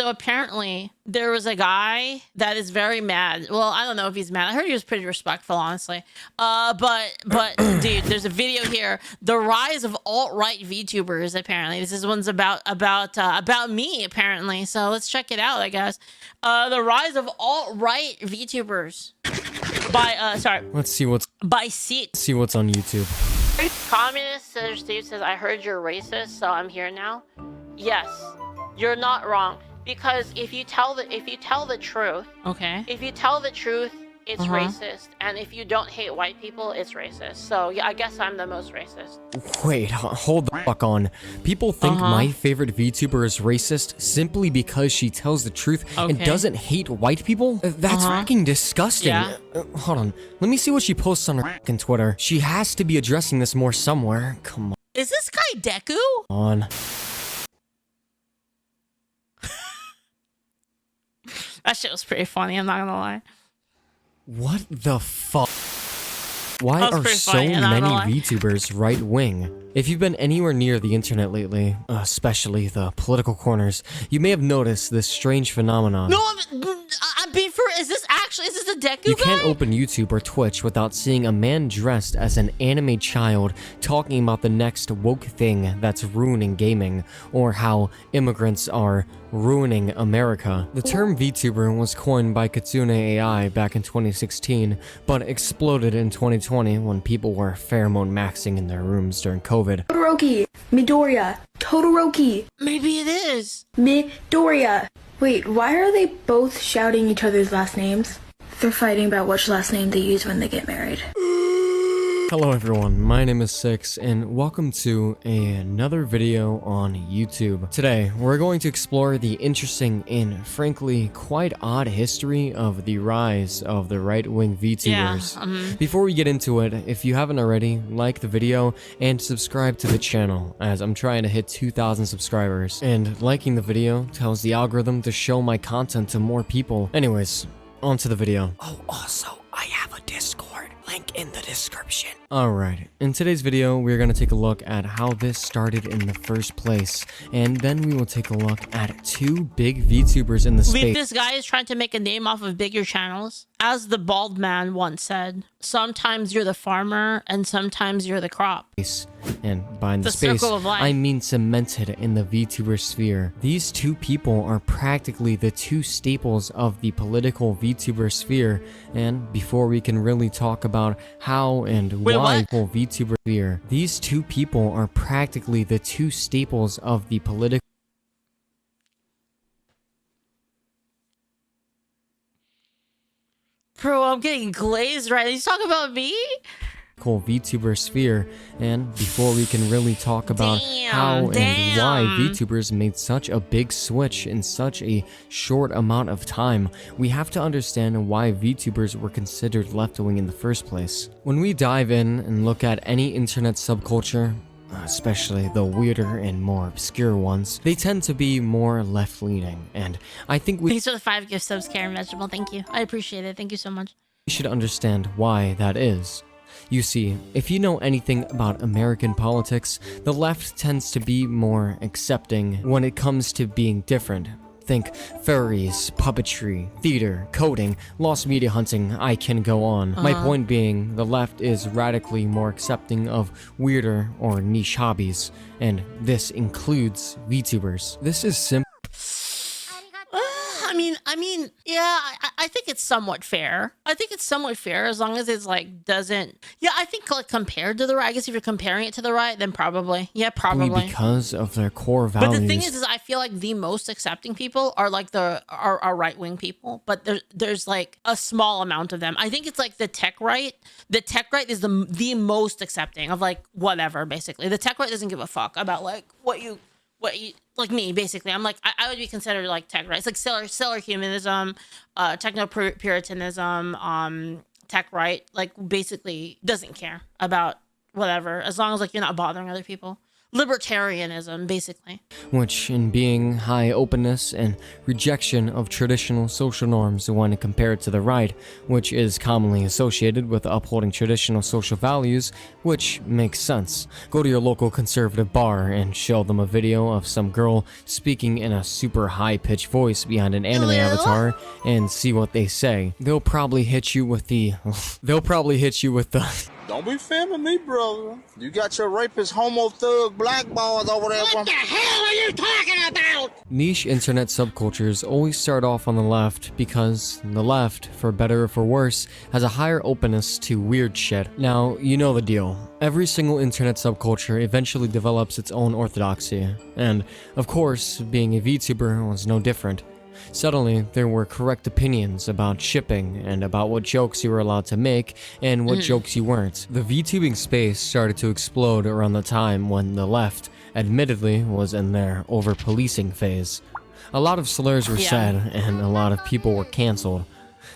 So apparently there was a guy that is very mad. Well, I don't know if he's mad. I heard he was pretty respectful, honestly. But dude, there's a video here. The rise of alt-right VTubers. Apparently, this one's about me. Apparently, so let's check it out. I guess the rise of alt-right VTubers by sorry. Let's see what's by Sikx. See what's on YouTube. Communist Steve says, "I heard you're racist, so I'm here now." Yes, you're not wrong, because if you tell the truth, okay, if you tell the truth, it's racist, and if you don't hate white people, it's racist. So yeah, I guess I'm the most racist. Wait, hold the fuck on. People think my favorite VTuber is racist simply because she tells the truth and doesn't hate white people? That's fucking disgusting. Yeah. Hold on, let me see what she posts on her fucking Twitter. She has to be addressing this more somewhere. Come on. Is this guy Deku? That shit was pretty funny, I'm not gonna lie. What the fuck? Why are so many VTubers right-wing? If you've been anywhere near the internet lately, especially the political corners, you may have noticed this strange phenomenon. No, I'm being for. Is this the Deku guy? You can't open YouTube or Twitch without seeing a man dressed as an anime child talking about the next woke thing that's ruining gaming, or how immigrants are ruining America. The term VTuber was coined by Kitsune AI back in 2016, but exploded in 2020 when people were pheromone maxing in their rooms during COVID. Todoroki, Midoriya, Todoroki. Maybe it is. Midoriya. Wait, why are they both shouting each other's last names? They're fighting about which last name they use when they get married. Hello everyone, my name is Sikx and welcome to another video on YouTube. Today, we're going to explore the interesting and frankly quite odd history of the rise of the right-wing VTubers. Yeah, Before we get into it, if you haven't already, like the video and subscribe to the channel as I'm trying to hit 2,000 subscribers. And liking the video tells the algorithm to show my content to more people. Anyways, on to the video. Oh, also, I have a Discord. Link in the description. Alright, in today's video, we're going to take a look at how this started in the first place, and then we will take a look at two big VTubers in the space. This guy is trying to make a name off of bigger channels. As the bald man once said, sometimes you're the farmer, and sometimes you're the crop. And by the space, I mean cemented in the VTuber sphere. These two people are practically the two staples of the political VTuber sphere, and before we can really talk about how and why VTuber sphere, these two people are practically the two staples of the political Bro, I'm getting glazed right. He's talking about me? VTuber sphere, and before we can really talk about how and why VTubers made such a big switch in such a short amount of time, we have to understand why VTubers were considered left-wing in the first place. When we dive in and look at any internet subculture, especially the weirder and more obscure ones, they tend to be more left-leaning, and I think Thanks for the 5 gift subs, Karen Vegetable. Thank you. I appreciate it. Thank you so much. We should understand why that is. You see, if you know anything about American politics, the left tends to be more accepting when it comes to being different. Think furries, puppetry, theater, coding, lost media hunting, I can go on. My point being, the left is radically more accepting of weirder or niche hobbies, and this includes VTubers. This is simple. I mean, yeah, I think it's somewhat fair. I think it's somewhat fair as long as it's like doesn't. Yeah, I think like compared to the right. I guess if you're comparing it to the right, then probably. Yeah, probably. Because of their core values. But the thing is I feel like the most accepting people are like are right wing people. But there's like a small amount of them. I think it's like the tech right. The tech right is the most accepting of like whatever. Basically, the tech right doesn't give a fuck about like what you like me, basically. I'm like, I would be considered like tech right. It's like stellar humanism, techno-puritanism, tech right, like basically doesn't care about whatever, as long as like you're not bothering other people. libertarianism, basically. which in being high openness and rejection of traditional social norms when compared to the right, which is commonly associated with upholding traditional social values, which makes sense. Go to your local conservative bar and show them a video of some girl speaking in a super high-pitched voice behind an anime avatar and see what they say. They'll probably hit you with the Don't be filming me, brother. You got your rapist homo thug black balls over there. What the hell are you talking about? niche internet subcultures always start off on the left because the left, for better or for worse, has a higher openness to weird shit. Now, you know the deal. Every single internet subculture eventually develops its own orthodoxy, and, of course, being a VTuber was no different. Suddenly, there were correct opinions about shipping and about what jokes you were allowed to make and what jokes you weren't. The VTubing space started to explode around the time when the left, admittedly, was in their over-policing phase. A lot of slurs were said and a lot of people were cancelled.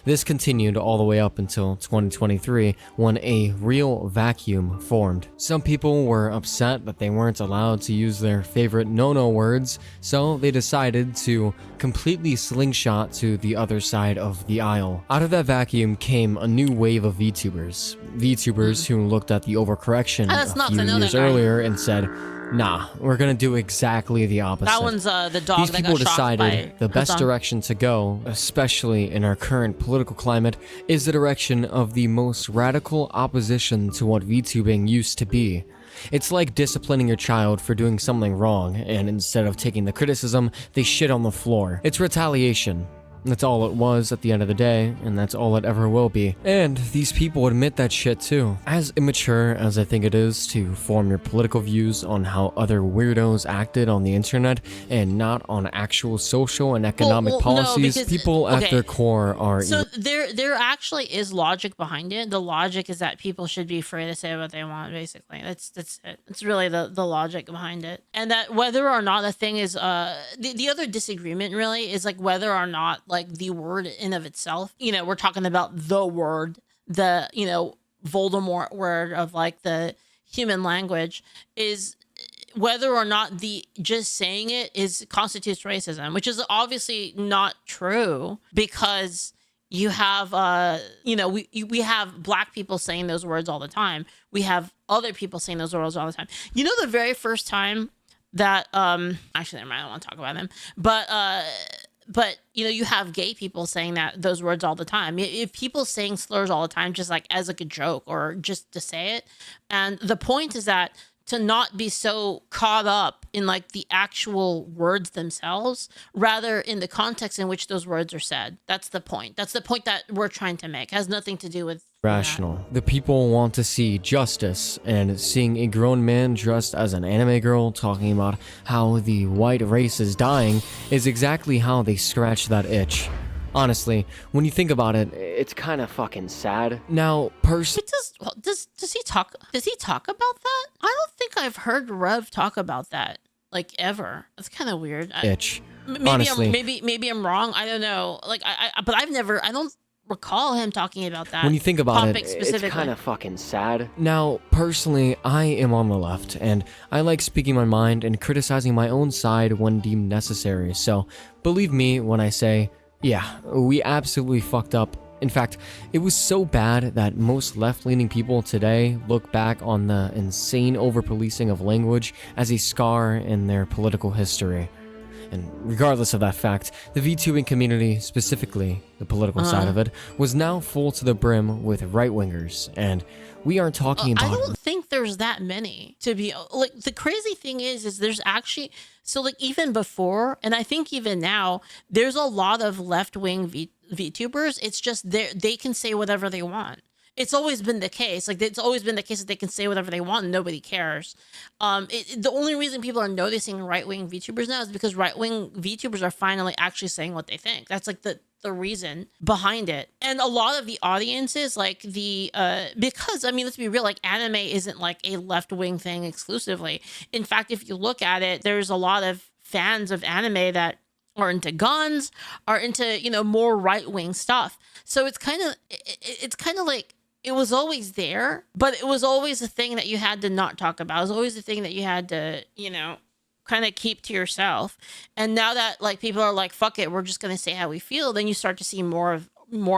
This continued all the way up until 2023 when a real vacuum formed. Some people were upset that they weren't allowed to use their favorite no-no words, so they decided to completely slingshot to the other side of the aisle. Out of that vacuum came a new wave of VTubers. VTubers who looked at the overcorrection a few years earlier and said, nah, we're gonna do exactly the opposite. That one's the dog These that people got shocked by decided the best direction to go, especially in our current political climate, is the direction of the most radical opposition to what VTubing used to be. It's like disciplining your child for doing something wrong, and instead of taking the criticism, they shit on the floor. It's retaliation. That's all it was at the end of the day, and that's all it ever will be. And these people admit that shit too. As immature as I think it is to form your political views on how other weirdos acted on the internet and not on actual social and economic policies, because, people at their core are... So there actually is logic behind it. The logic is that people should be free to say what they want, basically. That's it. It's really the logic behind it. And that whether or not the thing is... the other disagreement, really, is like whether or not like the word in of itself, you know, we're talking about the word, the, you know, Voldemort word of like the human language, is whether or not the just saying it is constitutes racism, which is obviously not true, because you have you know, we have black people saying those words all the time. We have other people saying those words all the time. You know, the very first time that actually never mind, I don't want to talk about them, but you know, you have gay people saying those words all the time. If people saying slurs all the time, just like as like a joke or just to say it. And the point is that to not be so caught up in like the actual words themselves, rather in the context in which those words are said. That's the point. That's the point that we're trying to make. It has nothing to do with rational. The people want to see justice, and seeing a grown man dressed as an anime girl talking about how the white race is dying is exactly how they scratch that itch. Honestly, when you think about it, it's kind of fucking sad. Now, does he talk about that? I don't think I've heard Rev talk about that like ever. That's kind of weird. Itch. Honestly, maybe I'm wrong. I don't know. Like but I don't recall him talking about that. When you think about it, it's kind of fucking sad. Now, personally, I am on the left, and I like speaking my mind and criticizing my own side when deemed necessary. So, believe me when I say, yeah, we absolutely fucked up. In fact, it was so bad that most left-leaning people today look back on the insane over-policing of language as a scar in their political history. And regardless of that fact, the VTubing community, specifically the political side of it, was now full to the brim with right-wingers, and we aren't talking about... I don't think there's that many, to be... Like, the crazy thing is there's actually... So, like, even before, and I think even now, there's a lot of left-wing VTubers. It's just they can say whatever they want. It's always been the case. Like, it's always been the case that they can say whatever they want and nobody cares. The only reason people are noticing right-wing VTubers now is because right-wing VTubers are finally actually saying what they think. That's, like, the reason behind it. And a lot of the audiences, like because I mean, let's be real, like anime isn't like a left-wing thing exclusively. In fact, if you look at it, there's a lot of fans of anime that are into guns, are into, you know, more right-wing stuff. So it's kind of like it was always there, but it was always a thing that you had to not talk about. It was always a thing that you had to, you know, kind of keep to yourself. And now that like people are like, fuck it, we're just going to say how we feel, then you start to see more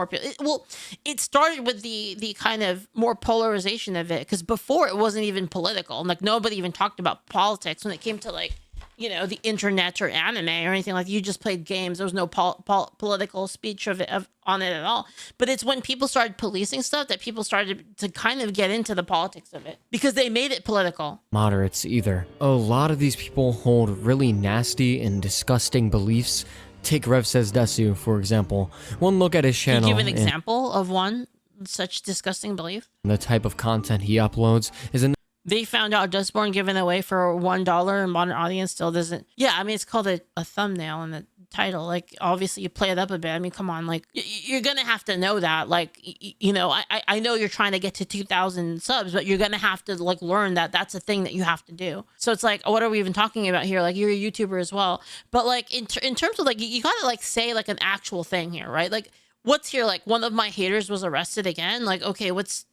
people. Well, it started with the kind of more polarization of it, because before it wasn't even political. Like nobody even talked about politics when it came to like, you know, the internet or anime or anything. Like you just played games. There was no political speech on it at all. But it's when people started policing stuff that people started to kind of get into the politics of it, because they made it political. Moderates either. A lot of these people hold really nasty and disgusting beliefs. Take Rev Says Desu, for example. One look at his channel. Can you give an example of one such disgusting belief? The type of content he uploads is an They found out Dustborn given away for $1 and modern audience still doesn't. Yeah, I mean, it's called a thumbnail in the title. Like, obviously, you play it up a bit. I mean, come on. Like, you're going to have to know that. Like, you know, I know you're trying to get to 2,000 subs, but you're going to have to, like, learn that that's a thing that you have to do. So it's like, what are we even talking about here? Like, you're a YouTuber as well. But, like, in terms of, like, you got to, like, say, like, an actual thing here, right? Like, what's here? Like, one of my haters was arrested again. Like, okay, what's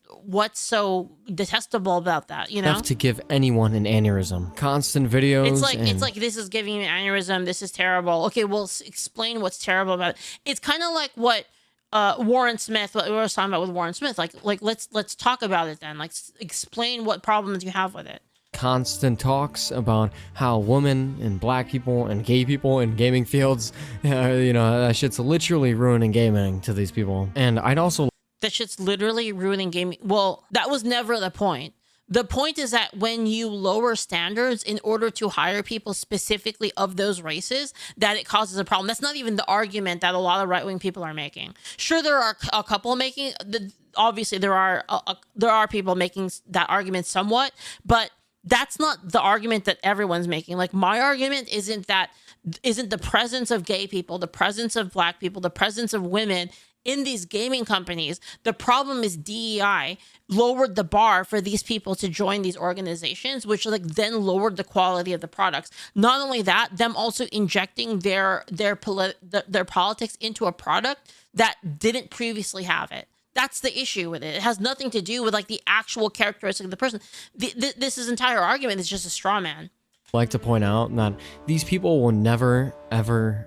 so detestable about that, you know? enough to give anyone an aneurysm. Constant videos. It's like this is giving me an aneurysm. This is terrible. Okay, well, explain what's terrible about it. It's kind of like what Warren Smith, what we were talking about with Warren Smith. Like let's talk about it then. Like explain what problems you have with it. Constant talks about how women and black people and gay people in gaming fields, you know, that shit's literally ruining gaming to these people. And I'd also That shit's literally ruining gaming. Well, that was never the point. The point is that when you lower standards in order to hire people specifically of those races, that it causes a problem. That's not even the argument that a lot of right-wing people are making. Sure, there are a couple making, obviously there are people making that argument somewhat, but that's not the argument that everyone's making. Like, my argument isn't the presence of gay people, the presence of black people, the presence of women in these gaming companies. The problem is DEI lowered the bar for these people to join these organizations, which like then lowered the quality of the products. Not only that, them also injecting their politics into a product that didn't previously have it. That's the issue with it. It has nothing to do with like the actual characteristic of the person. This entire argument is just a straw man. like to point out that these people will never, ever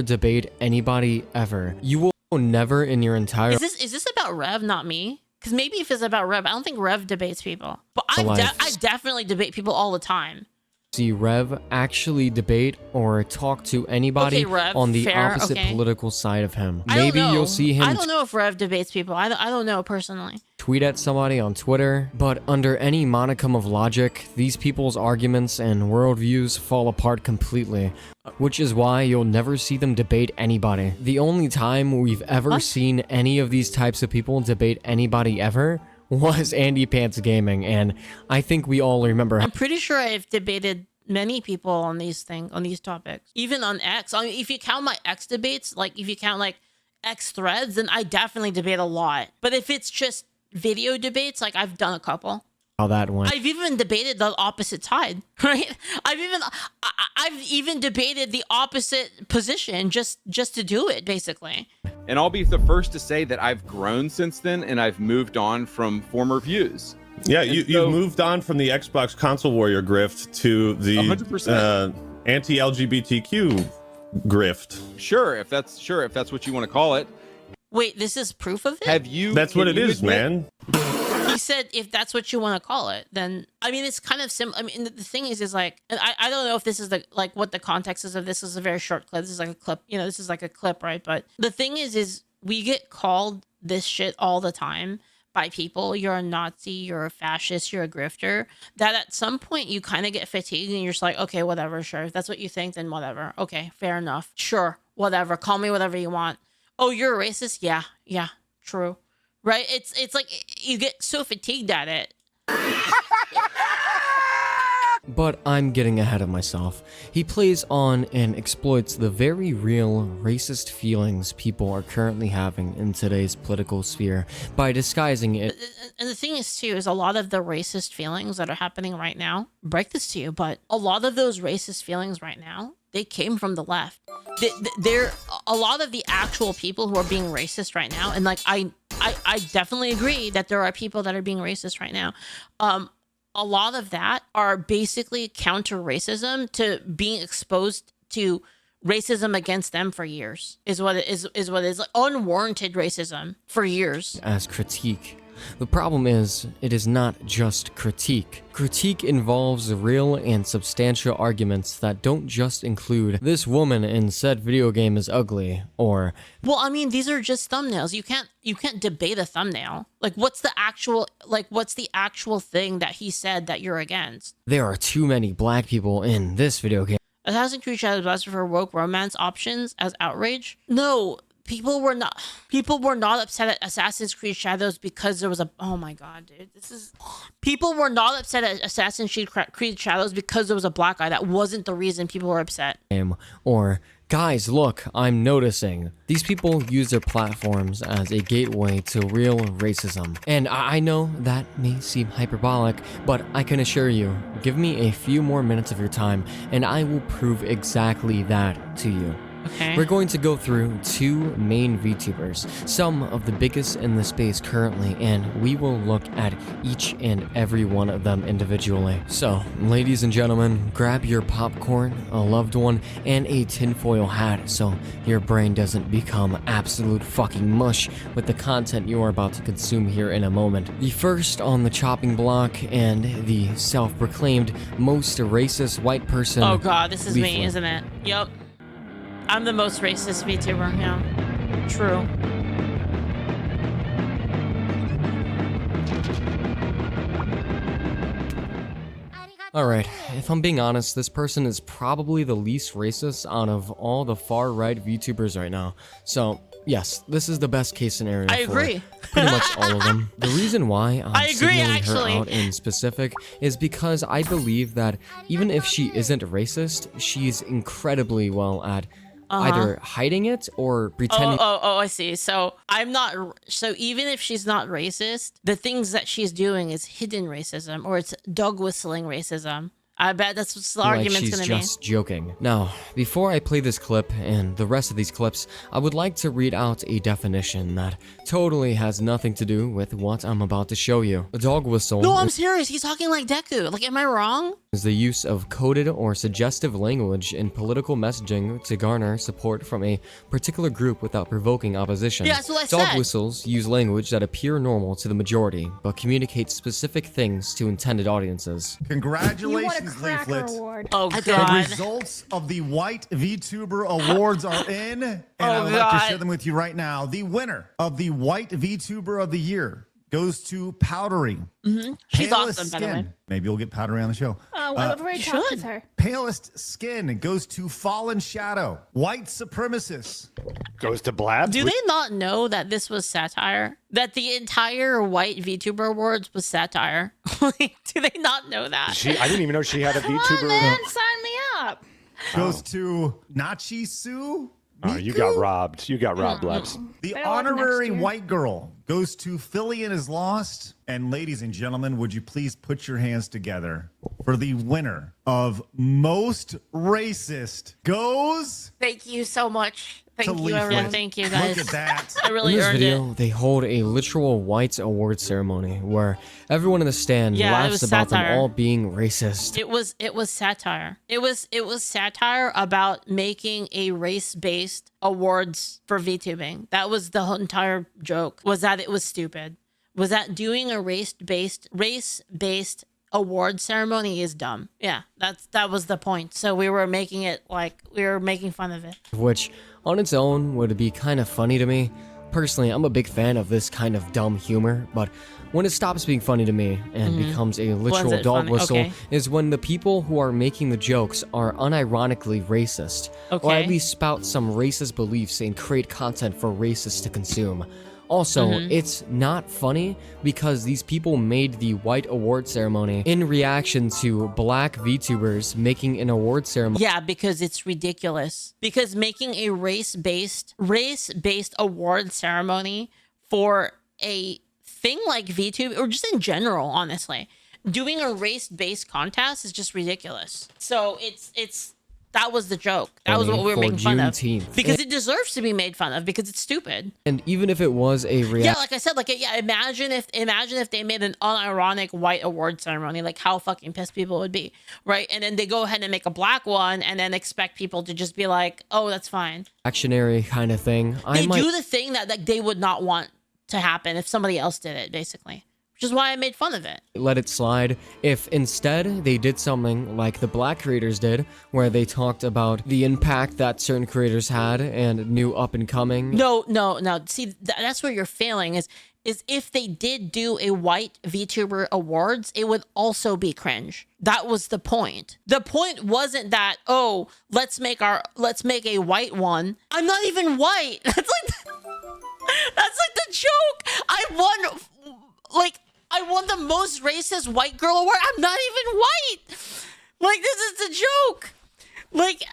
debate anybody ever. You will never in your entire Is this about Rev, not me? Because maybe if it's about Rev, I don't think Rev debates people. But I definitely debate people all the time. see Rev actually debate or talk to anybody Rev, on the fair, opposite okay. political side of him. I don't Maybe know. you'll see him I don't know if Rev debates people. I don't know personally. tweet at somebody on Twitter, but under any monicum of logic, these people's arguments and worldviews fall apart completely, which is why you'll never see them debate anybody. The only time we've ever seen any of these types of people debate anybody ever was Andy Pants Gaming, and I think we all remember. I'm pretty sure I've debated many people on these topics, even on X. I mean, if you count my X debates, like if you count like X threads, then I definitely debate a lot. But if it's just video debates, like I've done a couple. How that went. I've even debated the opposite side, right? I've even debated the opposite position just to do it, basically. And I'll be the first to say that I've grown since then, and I've moved on from former views. Yeah, you've moved on from the Xbox console warrior grift to the 100%. Anti-LGBTQ grift. Sure, if that's what you want to call it. Wait, this is proof of it? That's what it is, man. He said if that's what you want to call it, then I mean it's kind of simple. I mean the thing is like I don't know if this is what the context is of this. Is a very short clip. This is like a clip, this is like a clip, right? But the thing is we get called this shit all the time by people. You're a Nazi, you're a fascist, you're a grifter. That at some point you kind of get fatigued and you're just like, okay, whatever, sure. If that's what you think, then whatever. Okay, fair enough. Sure, whatever. Call me whatever you want. Oh, you're a racist? Yeah, true. Right? It's like you get so fatigued at it. But I'm getting ahead of myself. He plays on and exploits the very real racist feelings people are currently having in today's political sphere by disguising it. And the thing is too, is a lot of the racist feelings that are happening right now, break this to you, but a lot of those racist feelings right now, they came from the left. They're a lot of the actual people who are being racist right now. And like, I definitely agree that there are people that are being racist right now. A lot of that are basically counter racism to being exposed to racism against them for years is what it is what it is, like unwarranted racism for years. As critique. The problem is, it is not just critique. Critique involves real and substantial arguments that don't just include this woman in said video game is ugly, or well, I mean, these are just thumbnails. You can't debate a thumbnail. Like what's the actual thing that he said that you're against? there are too many black people in this video game. Assassin's Creed Shadows blasted for woke romance options as outrage. No, people were not upset at Assassin's Creed Shadows because there was a, oh my god, dude, people were not upset at Assassin's Creed Shadows because there was a black guy. That wasn't the reason people were upset. Or, guys, look, I'm noticing. These people use their platforms as a gateway to real racism. And I know that may seem hyperbolic, but I can assure you, give me a few more minutes of your time, and I will prove exactly that to you. Okay. We're going to go through two main VTubers, some of the biggest in the space currently, and we will look at each and every one of them individually. So, ladies and gentlemen, grab your popcorn, a loved one, and a tinfoil hat so your brain doesn't become absolute fucking mush with the content you are about to consume here in a moment. The first on the chopping block and the self-proclaimed most racist white person. Oh god, this is Leaflit. me, isn't it? Yep. I'm the most racist VTuber, yeah. True. Alright, if I'm being honest, this person is probably the least racist out of all the far-right VTubers right now. So, yes, this is the best case scenario I agree. for pretty much all of them. The reason why I'm I agree, singling actually. her out in specific is because I believe that even if she isn't racist, she's incredibly well at either hiding it or pretending. Oh, I see. So so even if she's not racist, the things that she's doing is hidden racism, or it's dog whistling racism. I bet that's what the argument's she's gonna be. just joking. Now, before I play this clip and the rest of these clips, I would like to read out a definition that totally has nothing to do with what I'm about to show you. A dog whistle No, I'm serious. He's talking like Deku. Like, am I wrong? is the use of coded or suggestive language in political messaging to garner support from a particular group without provoking opposition. Yeah, that's what I Dog said. whistles use language that appear normal to the majority, but communicate specific things to intended audiences. Congratulations, Leaflit. Oh The god. results of the White VTuber Awards are in, and I would like God. to share them with you right now. The winner of the White VTuber of the Year goes to Powdery. She's Palest awesome, by the way. skin. Maybe we'll get Powdery on the show. Whenever I talk with her. Palest skin goes to Fallen Shadow. White supremacist. Goes to Blab. Do they not know that this was satire? That the entire White VTuber Awards was satire? Like, do they not know that? I didn't even know she had a Come on, VTuber. man, sign me up. Goes to Nachi Su. Oh, you got robbed. You got robbed, Blabs. The Better luck honorary next year. white girl goes to Philly and is lost. And ladies and gentlemen, would you please put your hands together for the winner of most racist goes Thank you so much. Thank to you, Leaflit. everyone. Thank you, guys. Look at that. I really In this earned video, it. they hold a literal white award ceremony where everyone in the stand Yeah, it laughs was about satire. them all being racist. It was satire. It was satire about making a race-based awards for VTubing. That was the whole entire joke. Was that it was stupid. Was that doing a race-based award ceremony is dumb. Yeah, that was the point. So we were making it like we were making fun of it. Which on its own would be kind of funny to me. Personally, I'm a big fan of this kind of dumb humor, but when it stops being funny to me and becomes a literal it dog funny? whistle Okay. is when the people who are making the jokes are unironically racist, or Okay. at least spout some racist beliefs and create content for racists to consume. Also, it's not funny because these people made the white award ceremony in reaction to black VTubers making an award ceremony. Yeah, because it's ridiculous. Because making a race-based award ceremony for a thing like VTube, or just in general, honestly, doing a race-based contest is just ridiculous. So That was the joke. That was what we were for making fun of. Juneteenth. Because it deserves to be made fun of because it's stupid. And even if it was a Yeah, reaction, like I said, like yeah, imagine if they made an unironic white award ceremony, like how fucking pissed people would be, right? And then they go ahead and make a black one and then expect people to just be like, oh, that's fine. reactionary kind of thing, I They might do the thing that like they would not want to happen if somebody else did it, basically. Which is why I made fun of it. let it slide if instead they did something like the black creators did, where they talked about the impact that certain creators had and new up and coming. No. See, that's where you're failing is if they did do a white VTuber awards, it would also be cringe. That was the point. The point wasn't that, oh, let's make a white one. I'm not even white. That's like the joke. I won the most racist white girl award. I'm not even white. Like, this is the joke. Like,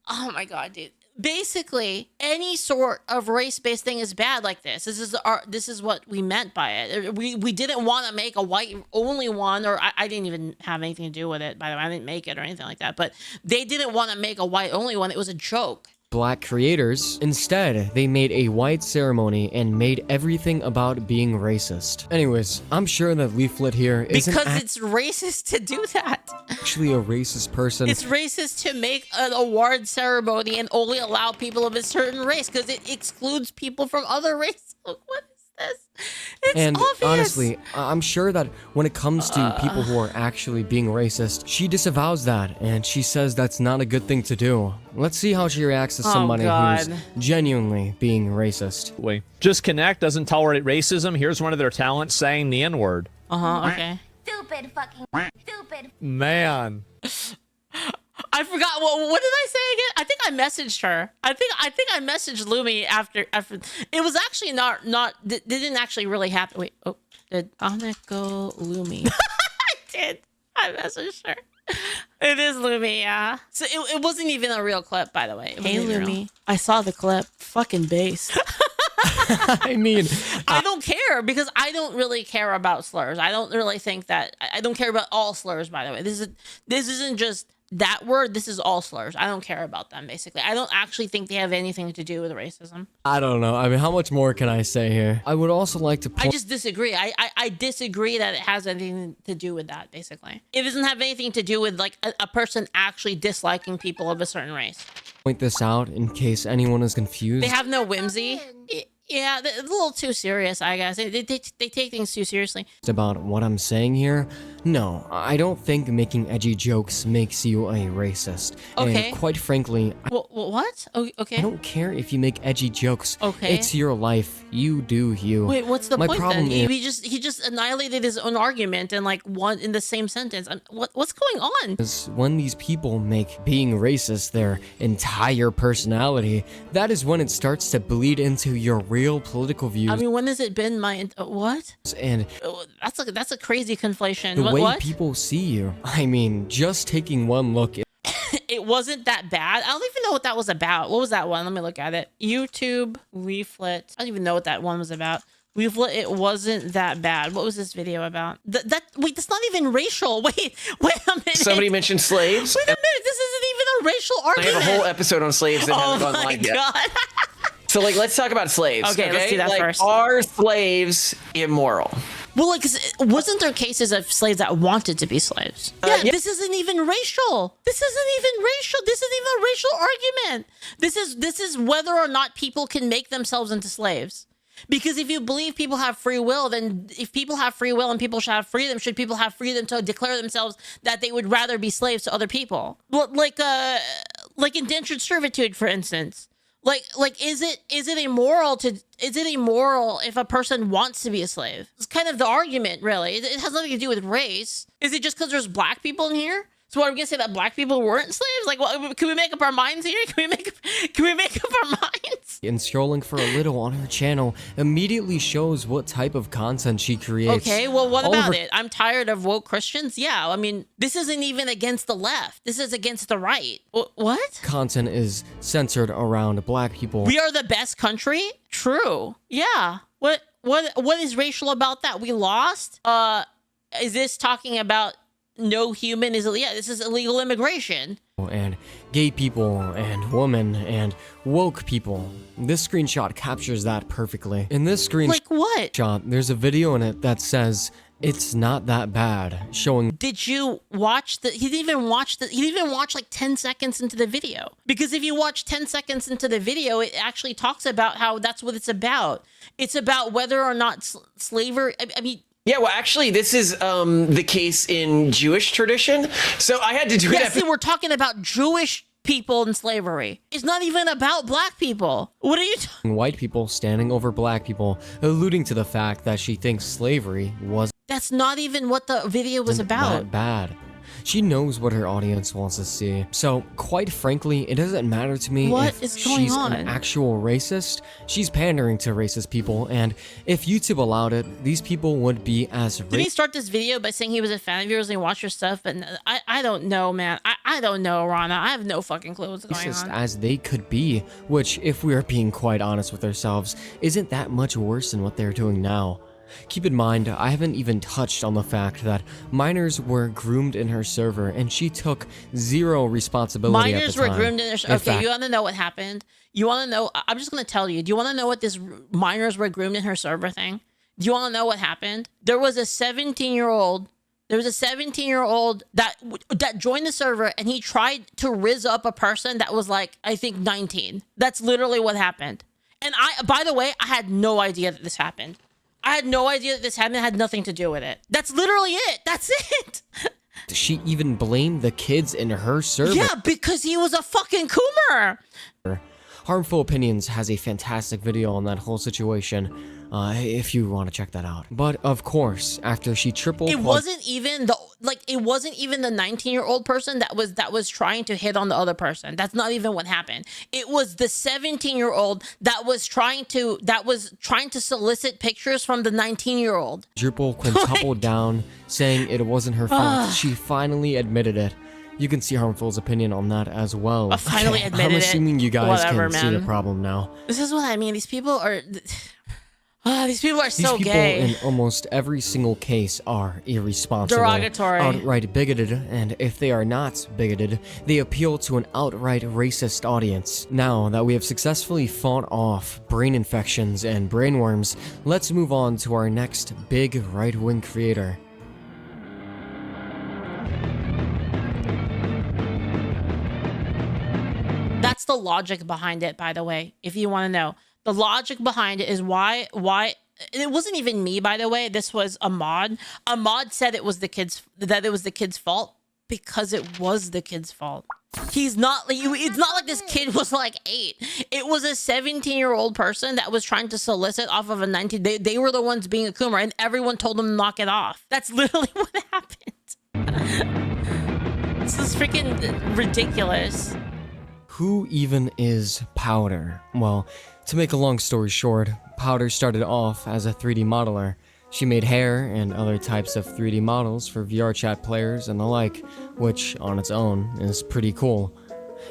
oh my God, dude. Basically, any sort of race-based thing is bad like this. This is what we meant by it. We didn't want to make a white only one, or I didn't even have anything to do with it, by the way. I didn't make it or anything like that. But they didn't want to make a white only one. It was a joke. Black creators. Instead, they made a white ceremony and made everything about being racist. Anyways, I'm sure that Leaflit here isn't Because it's racist to do that. actually a racist person. It's racist to make an award ceremony and only allow people of a certain race because it excludes people from other races. What is this? It's And obvious. honestly, I'm sure that when it comes to people who are actually being racist, she disavows that, and she says that's not a good thing to do. Let's see how she reacts to somebody God. who's genuinely being racist. Just Connect doesn't tolerate racism. Here's one of their talents saying the N-word. Okay. Stupid fucking stupid. Man. I forgot what did I say again? I think I messaged her. I think I messaged Lumi after it was actually not didn't actually really happen. Wait, oh, did Aneko Lumi? I did. I messaged her. It is Lumi, yeah. So it wasn't even a real clip, by the way. Hey Lumi, I saw the clip. Fucking based. I mean, I don't care because I don't really care about slurs. I don't really think that I don't care about all slurs, by the way. This isn't just that word. This is all slurs. I don't care about them, basically. I don't actually think they have anything to do with racism. I don't know. I mean, how much more can I say here? I would also like to I just disagree. I disagree that it has anything to do with that, basically. It doesn't have anything to do with like a person actually disliking people of a certain race. point this out in case anyone is confused. They have no whimsy. Yeah, it's a little too serious, I guess. They take things too seriously. About what I'm saying here. No, I don't think making edgy jokes makes you a racist. Okay. And quite frankly, What? Oh, okay. I don't care if you make edgy jokes. Okay. It's your life. You do you. Wait, what's the My point problem then? is- He just annihilated his own argument in like one in the same sentence. What's going on? Is when these people make being racist their entire personality, that is when it starts to bleed into your real political views. I mean, when has it been my what? And That's a crazy conflation. the way What? people see you. I mean, just taking one look. It wasn't that bad. I don't even know what that was about. What was that one? Let me look at it. YouTube Leaflit. I don't even know what that one was about. Leaflit. It wasn't that bad. What was this video about? Wait, that's not even racial. Wait a minute. Somebody mentioned slaves. Wait a minute. This isn't even a racial I argument. have a whole episode on slaves that haven't gone Oh my live yet. god. So, like, let's talk about slaves. Okay, let's do that like, first. Are slaves immoral? Well, like, wasn't there cases of slaves that wanted to be slaves? Yeah, this isn't even racial. This isn't even racial. This isn't even a racial argument. This is whether or not people can make themselves into slaves. Because if you believe people have free will, then if people have free will and people should have freedom, should people have freedom to declare themselves that they would rather be slaves to other people? Like indentured servitude, for instance. Like is it immoral if a person wants to be a slave? It's kind of the argument, really. It has nothing to do with race. Is it just because there's black people in here? So what, are we gonna say that black people weren't slaves? Like, what, can we make up our minds here? Can we make up our minds? And scrolling for a little on her channel immediately shows what type of content she creates. Okay, well, what All about of her it? I'm tired of woke Christians. Yeah, I mean, this isn't even against the left. This is against the right. What? content is centered around black people. We are the best country? True. Yeah. What is racial about that? We lost? Is this talking about no human is, yeah, this is illegal immigration. And gay people and women and woke people. This screenshot captures that perfectly. In this screenshot, Like what? there's a video in it that says it's not that bad, showing. Did you watch the, he didn't even watch like 10 seconds into the video. Because if you watch 10 seconds into the video, it actually talks about how that's what it's about. It's about whether or not slavery, I mean, Yeah, well, actually, this is the case in Jewish tradition. So I had to do yeah, see, we're talking about Jewish people in slavery. It's not even about black people. What are you talking? White people standing over black people, alluding to the fact that she thinks slavery was. That's not even what the video was about. That bad. She knows what her audience wants to see. So, quite frankly, it doesn't matter to me What if is going she's on? an actual racist. She's pandering to racist people, and if YouTube allowed it, these people would be as Did he start this video by saying he was a fan of yours and he watched your stuff? But I don't know, man. I don't know, Rana. I have no fucking clue what's going racist on. as they could be, which, if we are being quite honest with ourselves, isn't that much worse than what they're doing now. Keep in mind, I haven't even touched on the fact that minors were groomed in her server and she took zero responsibility at Minors the were time. groomed in their In okay, fact, you want to know what happened? You want to know? I'm just going to tell you. Do you want to know what this minors were groomed in her server thing? Do you want to know what happened? There was a 17-year-old. There was a 17-year-old that joined the server and he tried to rizz up a person that was like, I think 19. That's literally what happened. And by the way, I had no idea that this happened. I had no idea that this happened. It had nothing to do with it. That's literally it. That's it. she even blamed the kids in her server. Yeah, because he was a fucking coomer. Harmful Opinions has a fantastic video on that whole situation, if you want to check that out. But of course, after she It wasn't even the 19-year-old person that was trying to hit on the other person. That's not even what happened. It was the 17-year-old that was trying to solicit pictures from the 19-year-old. quintupled down, saying it wasn't her fault. She finally admitted it. You can see Harmful's opinion on that as well. Finally admitted it. I'm assuming you guys Whatever, can see the man. problem now. This is what I mean. These people are so These people gay. in almost every single case are irresponsible, Derogatory. outright bigoted, and if they are not bigoted, they appeal to an outright racist audience. Now that we have successfully fought off brain infections and brainworms, let's move on to our next big right-wing creator. That's the logic behind it, by the way, if you want to know. The logic behind it is why it wasn't even me, by the way. This was a mod. A mod said it was the kid's fault because it was the kid's fault. He's not like, it's not like this kid was like 8. It was a 17-year-old person that was trying to solicit off of a 19. They were the ones being a coomer and everyone told them to knock it off. That's literally what happened. This is freaking ridiculous. Who even is Powdur? Well, to make a long story short, Powdur started off as a 3D modeler. She made hair and other types of 3D models for VR chat players and the like, which on its own is pretty cool.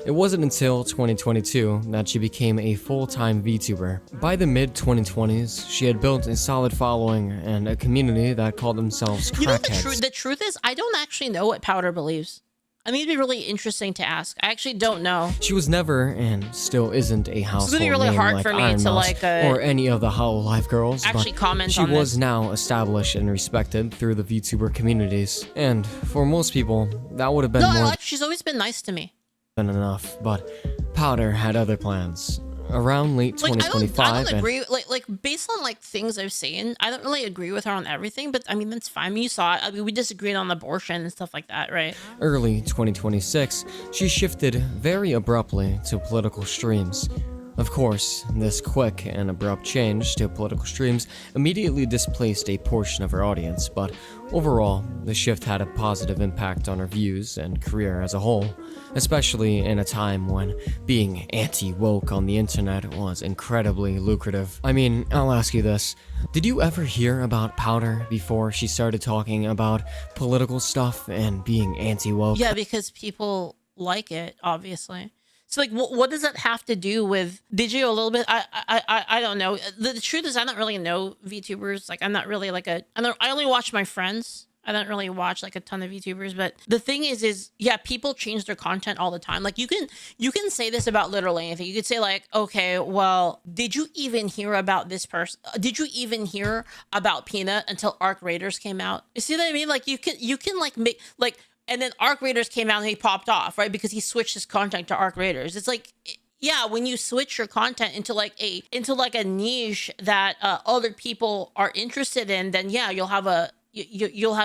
It wasn't until 2022 that she became a full-time VTuber. By the mid-2020s, she had built a solid following and a community that called themselves crackheads. You know, the truth is, I don't actually know what Powdur believes. I think it'd be really interesting to ask. I actually don't know. She was never and still isn't a household It's gonna be really name hard like for me Iron to Mouse like or any of the Hololive girls. actually but comment she on was this. now established and respected through the VTuber communities, and for most people, that would have been more she's always been nice to me. than enough. But Powdur had other plans. Around late Like, 2025, I don't and agree. Like based on like things I've seen, I don't really agree with her on everything. But I mean, that's fine. I mean, you saw it. I mean, we disagreed on abortion and stuff like that, right? early 2026, she shifted very abruptly to political streams. Of course, this quick and abrupt change to political streams immediately displaced a portion of her audience, but overall, the shift had a positive impact on her views and career as a whole, especially in a time when being anti-woke on the internet was incredibly lucrative. I mean, I'll ask you this. Did you ever hear about Powdur before she started talking about political stuff and being anti-woke? Yeah, because people like it, obviously. So like, what does that have to do with? Did you a little bit? I don't know. The truth is, I don't really know VTubers. Like, I'm not really like I only watch my friends. I don't really watch like a ton of VTubers, but the thing is yeah, people change their content all the time. Like you can say this about literally anything. You could say like, okay, well, did you even hear about this person? Did you even hear about Peanut until Arc Raiders came out? You see what I mean? Like you can like make like, and then Arc Raiders came out and he popped off, right? Because he switched his content to Arc Raiders. It's like, yeah, when you switch your content into like a niche that other people are interested in, then yeah, you'll have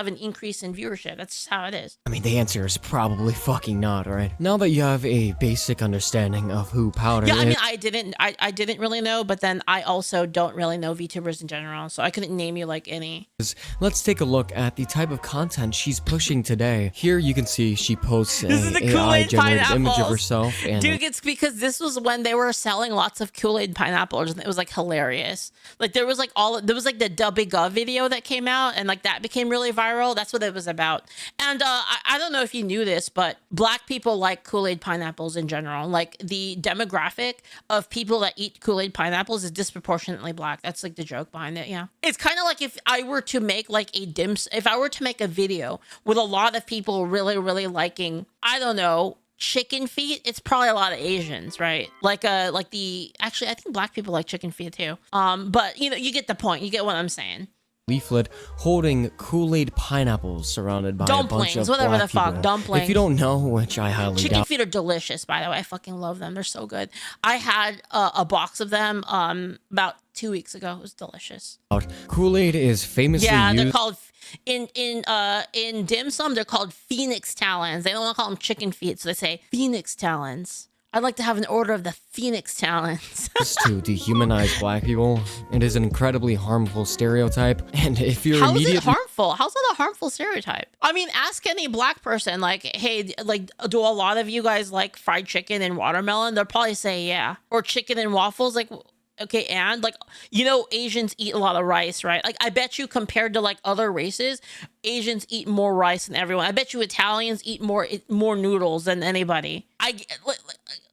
an increase in viewership. That's just how it is. I mean, the answer is probably fucking not, right? Now that you have a basic understanding of who Powdur is... Yeah, I mean, I didn't really know, but then I also don't really know VTubers in general, so I couldn't name you like any. Let's take a look at the type of content she's pushing today. Here you can see she posts an AI-generated image of herself. And dude, it's because this was when they were selling lots of Kool-Aid pineapples, and it was like hilarious. Like there was like the Dubby video that came out, and like that became really viral. That's what it was about. And I don't know if you knew this, but black people like Kool-Aid pineapples in general. Like the demographic of people that eat Kool-Aid pineapples is disproportionately black. That's like the joke behind it. Yeah, it's kind of like if I were to make like if I were to make a video with a lot of people really liking, I don't know, chicken feet, it's probably a lot of Asians, right? Actually, I think black people like chicken feet too. But you know, you get the point. You get what I'm saying. Leaflit holding Kool-Aid pineapples surrounded by a bunch of whatever the fuck, people. dumplings. If you don't know, which I highly chicken doubt. feet are delicious, by the way. I fucking love them. They're so good. I had a box of them about 2 weeks ago. It was delicious. Kool-Aid is famously used... they're called in dim sum. They're called phoenix talons. They don't want to call them chicken feet, so they say phoenix talons. I'd like to have an order of the phoenix talons. to dehumanize black people. It is an incredibly harmful stereotype. And if you're How is it harmful? How's that a harmful stereotype? I mean, ask any black person, like, hey, like, do a lot of you guys like fried chicken and watermelon? They'll probably say yeah. Or chicken and waffles. Like, okay, and like, you know, Asians eat a lot of rice, right? Like, I bet you compared to like other races, Asians eat more rice than everyone. I bet you Italians eat more noodles than anybody.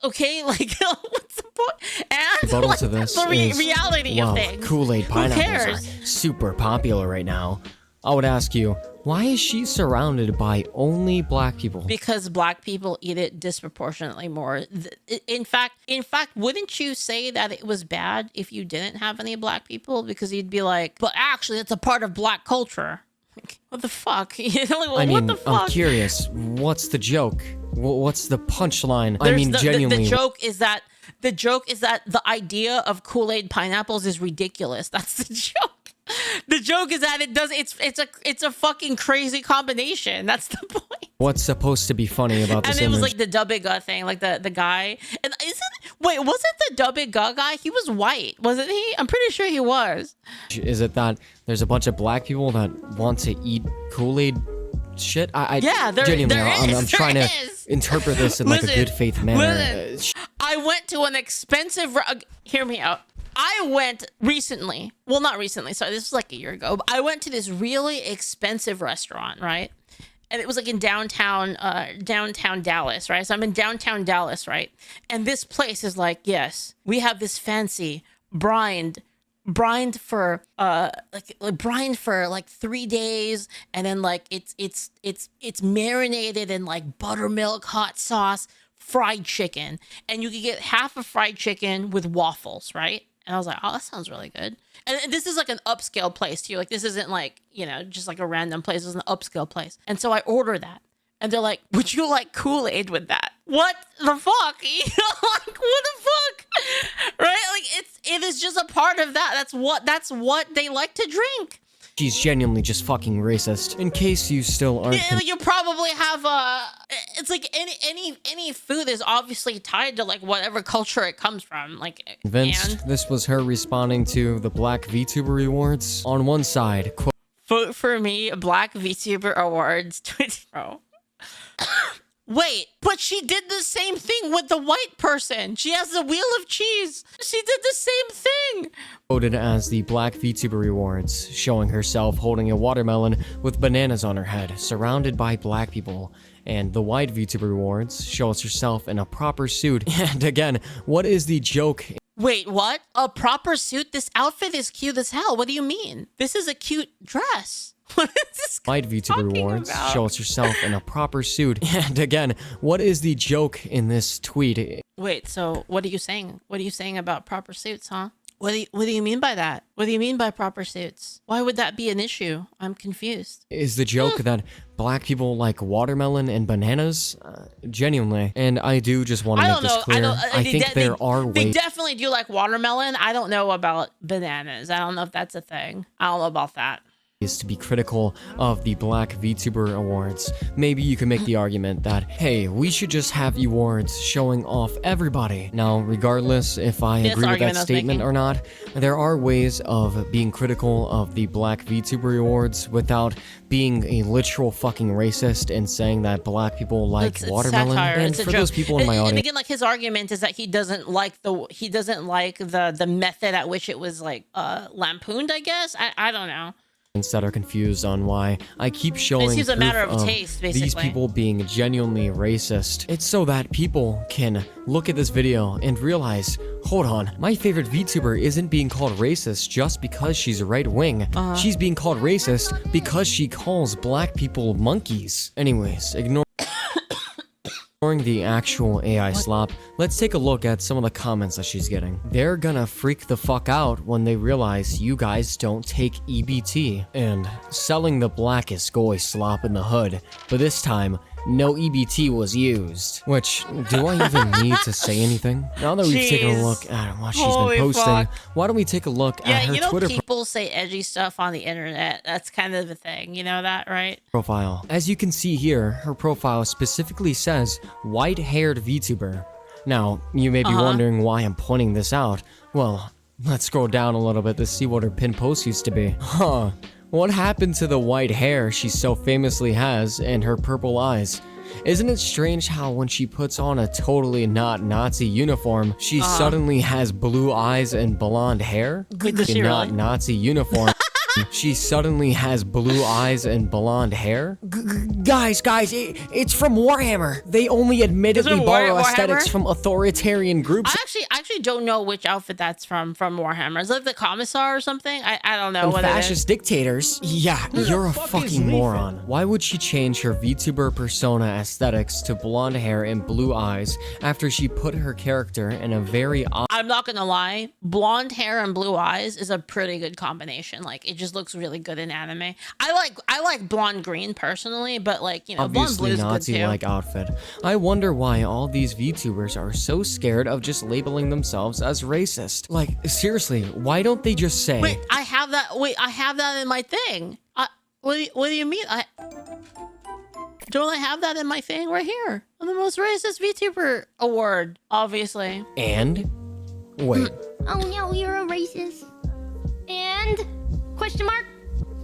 Okay, like, what's the point? And like, to this the reality of things. Kool-Aid pineapples are super popular right now. I would ask you, why is she surrounded by only black people? Because black people eat it disproportionately more. In fact, wouldn't you say that it was bad if you didn't have any black people? Because you'd be like, but actually, it's a part of black culture. What the fuck? You know, like, what the fuck? I'm curious. What's the joke? What's the punchline? Genuinely. The joke is that the idea of Kool-Aid pineapples is ridiculous. That's the joke. The joke is that it's a fucking crazy combination. That's the point. What's supposed to be funny about this image? And it was image? like the Dubby thing, like the guy. And wasn't the Dubby guy? He was white, wasn't he? I'm pretty sure he was. Is it that there's a bunch of black people that want to eat Kool-Aid shit? Yeah, I'm trying to interpret this in like a good faith manner. I went to an expensive. Hear me out. I went recently. Well, not recently. Sorry, this was like a year ago. But I went to this really expensive restaurant, right? And it was like in downtown Dallas, right? So I'm in downtown Dallas, right? And this place is like, yes, we have this fancy brined for like 3 days, and then like it's marinated in like buttermilk hot sauce, fried chicken, and you could get half a fried chicken with waffles, right? And I was like, oh, that sounds really good. And this is like an upscale place too. Like this isn't like, you know, just like a random place. It's an upscale place. And so I order that. And they're like, would you like Kool-Aid with that? What the fuck? You know, like, what the fuck? Right? Like it is just a part of that. That's what they like to drink. She's genuinely just fucking racist. In case you still aren't... You probably have it's like any food is obviously tied to like whatever culture it comes from. Like, convinced this was her responding to the Black VTuber Awards. On one side, quote... Vote for me, Black VTuber Awards. Oh. Wait, but she did the same thing with the white person. She has the wheel of cheese. She did the same thing. Voted as the Black VTuber Awards, showing herself holding a watermelon with bananas on her head, surrounded by black people. And the white VTuber Awards shows herself in a proper suit. And again, what is the joke? Wait, what? A proper suit? This outfit is cute as hell. What do you mean? This is a cute dress. What is this White VTuber talking Awards. about? Show us yourself in a proper suit. And again, what is the joke in this tweet? Wait, so what are you saying? What are you saying about proper suits, huh? What do you mean by that? What do you mean by proper suits? Why would that be an issue? I'm confused. Is the joke that black people like watermelon and bananas? Genuinely. And I do just want to make this clear. I think there are ways. They definitely do like watermelon. I don't know about bananas. I don't know if that's a thing. I don't know about that. Is to be critical of the Black VTuber Awards. Maybe you can make the argument that, hey, we should just have awards showing off everybody. Now, regardless if I agree with that statement or not, there are ways of being critical of the Black VTuber Awards without being a literal fucking racist and saying that black people like watermelon. Satire. And for those people in my audience, and again, like his argument is that he doesn't like the method at which it was like lampooned. I guess I don't know. that are confused on why I keep showing It seems a matter of proof taste, these basically. people being genuinely racist. It's so that people can look at this video and realize, hold on, my favorite VTuber isn't being called racist just because she's right-wing. She's being called racist because she calls black people monkeys. Anyways, ignoring the actual AI slop, let's take a look at some of the comments that she's getting. They're gonna freak the fuck out when they realize you guys don't take EBT. And selling the blackest goy slop in the hood, but this time, no EBT was used. Which, do I even need to say anything? Now that we've taken a look at what she's been posting, why don't we take a look at her Twitter people say edgy stuff on the internet. That's kind of the thing. You know that, right? profile. As you can see here, her profile specifically says white-haired VTuber. Now, you may be wondering why I'm pointing this out. Well, let's scroll down a little bit to see what her pin post used to be. Huh. What happened to the white hair she so famously has and her purple eyes? Isn't it strange how when she puts on a totally not Nazi uniform, she suddenly has blue eyes and blonde hair? Does she Not really? Nazi uniform. She suddenly has blue eyes and blonde hair? Guys, it's from Warhammer. They only admittedly borrow aesthetics from authoritarian groups. I actually don't know which outfit that's from Warhammer. Is it like the Commissar or something? I don't know And what it is. fascist dictators. Yeah, you're a fucking moron. Why would she change her VTuber persona aesthetics to blonde hair and blue eyes after she put her character in a very I'm not gonna lie, blonde hair and blue eyes is a pretty good combination. Like it just looks really good in anime. I like blonde green personally, but like, you know, blonde blue obviously is good too. Nazi-like outfit? I wonder why all these VTubers are so scared of just labeling themselves as racist. Like, seriously, why don't they just say... Wait, I have that in my thing. What do you mean? Don't I have that in my thing right here? I'm the most racist VTuber award, obviously. And? Wait. Oh no, you're a racist. And? Question mark?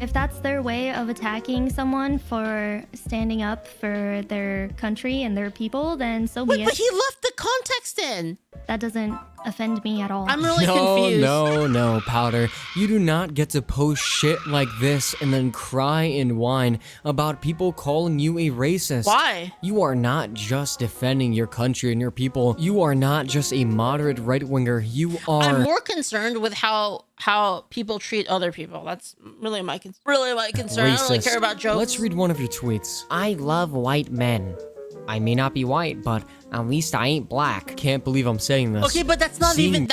If that's their way of attacking someone for standing up for their country and their people, then so be it. But he left the context in. That doesn't offend me at all. I'm really confused. No, Powder. You do not get to post shit like this and then cry and whine about people calling you a racist. Why? You are not just defending your country and your people. You are not just a moderate right-winger. You are... I'm more concerned with how people treat other people. That's really my concern. racist. I don't really care about jokes. Let's read one of your tweets. I love white men. I may not be white, but at least I ain't black. Can't believe I'm saying this. Okay, but that's not even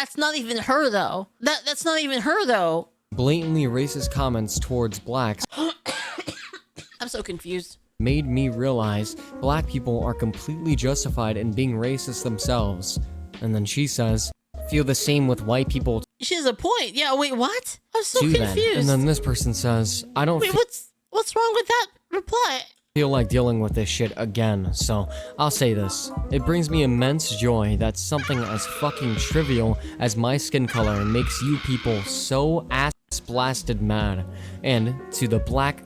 her though. That's not even her though. Blatantly racist comments towards blacks I'm so confused. made me realize black people are completely justified in being racist themselves. And then she says, feel the same with white people She has a point. Yeah, wait, what? I'm so too confused. then. And then this person says, I don't Wait, what's wrong with that reply? feel like dealing with this shit again, so I'll say this. It brings me immense joy that something as fucking trivial as my skin color makes you people so ass-blasted mad. And to the black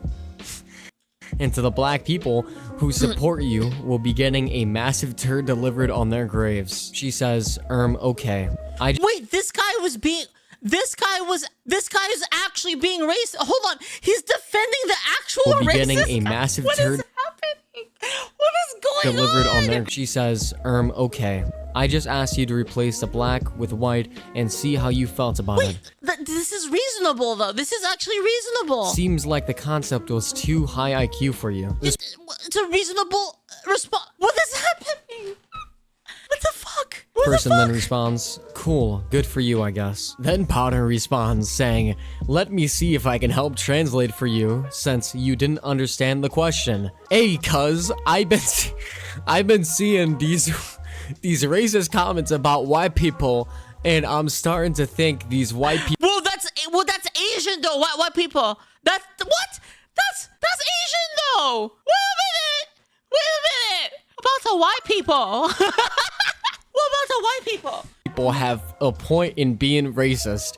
people who support you will be getting a massive turd delivered on their graves. She says, okay. Wait, this guy is actually being racist. Hold on, he's defending the actual will be racist getting a guy. massive What turd. is happening? What is going delivered on? on there. She says, okay. I just asked you to replace the black with white and see how you felt about it. This is reasonable, though. This is actually reasonable. Seems like the concept was too high IQ for you. It's a reasonable response. What is happening? What the fuck? Person then responds, cool, good for you, I guess. Then Powdur responds saying, let me see if I can help translate for you since you didn't understand the question. Hey, cuz, I've been seeing these racist comments about white people, and I'm starting to think these white people. Well, that's Asian though. White people. That's what? That's Asian though. Wait a minute. About the white people. What about the white people? People have a point in being racist.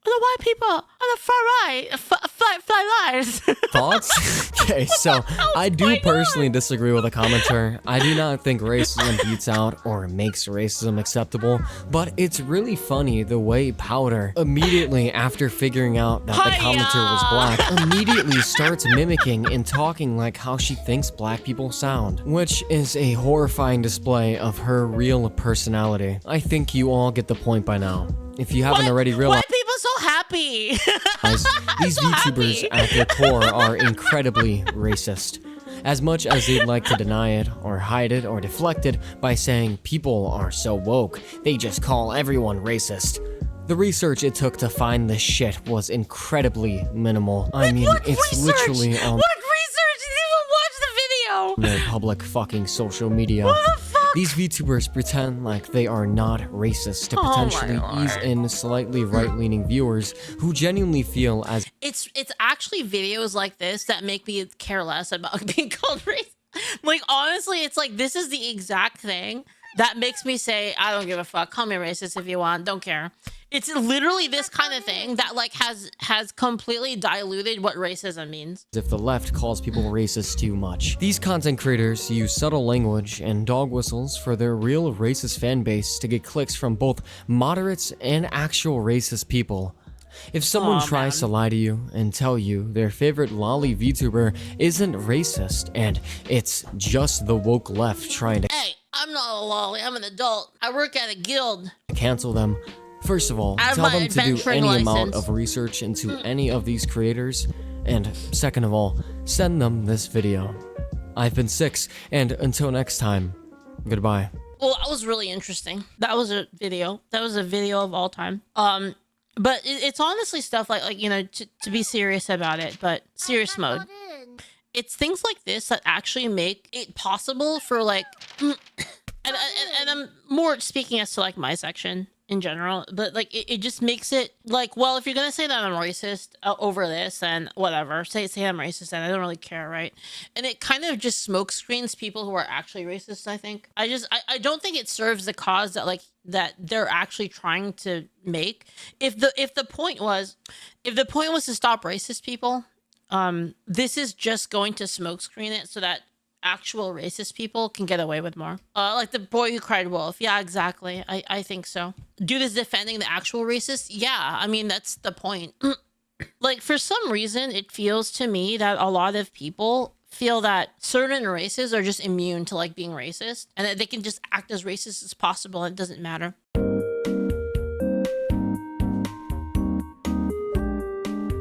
The white people on the far right, fly lies. Thoughts? Okay, so I do personally disagree with the commenter. I do not think racism beats out or makes racism acceptable, but it's really funny the way Powdur, immediately after figuring out that the commenter was black, immediately starts mimicking and talking like how she thinks black people sound, which is a horrifying display of her real personality. I think you all get the point by now. If you haven't already realized, White people so happy. these VTubers at their core are incredibly racist. As much as they'd like to deny it, or hide it, or deflect it by saying people are so woke, they just call everyone racist. The research it took to find this shit was incredibly minimal. I mean, it's literally on What research? Did you even watch the video? their public fucking social media. What the fuck? These VTubers pretend like they are not racist to potentially ease in slightly right-leaning viewers who genuinely feel as It's actually videos like this that make me care less about being called racist. Like, honestly, it's like this is the exact thing that makes me say, I don't give a fuck. Call me racist if you want. Don't care. It's literally this kind of thing that like has completely diluted what racism means. if the left calls people racist too much. These content creators use subtle language and dog whistles for their real racist fan base to get clicks from both moderates and actual racist people. If someone tries to lie to you and tell you their favorite lolly VTuber isn't racist and it's just the woke left trying to Hey, I'm not a lolly. I'm an adult. I work at a guild. cancel them, first of all, I have tell my them to do adventuring any amount license. of research into any of these creators, and second of all, send them this video. I've been Sikx, and until next time, goodbye. Well, that was really interesting. That was a video. That was a video of all time. But it's honestly stuff like you know, to be serious about it, but serious mode. It's things like this that actually make it possible for like, and I'm more speaking as to like my section in general, but like it just makes it like, well, if you're gonna say that I'm racist over this, then whatever, say I'm racist, and I don't really care, right? And it kind of just smoke screens people who are actually racist. I think I don't think it serves the cause that like that they're actually trying to make. If the point was to stop racist people, this is just going to smokescreen it so that actual racist people can get away with more. Like the boy who cried wolf. Yeah, exactly. I think so. Dude is defending the actual racist. Yeah, I mean, that's the point. Like, for some reason, it feels to me that a lot of people feel that certain races are just immune to like being racist and that they can just act as racist as possible and it doesn't matter.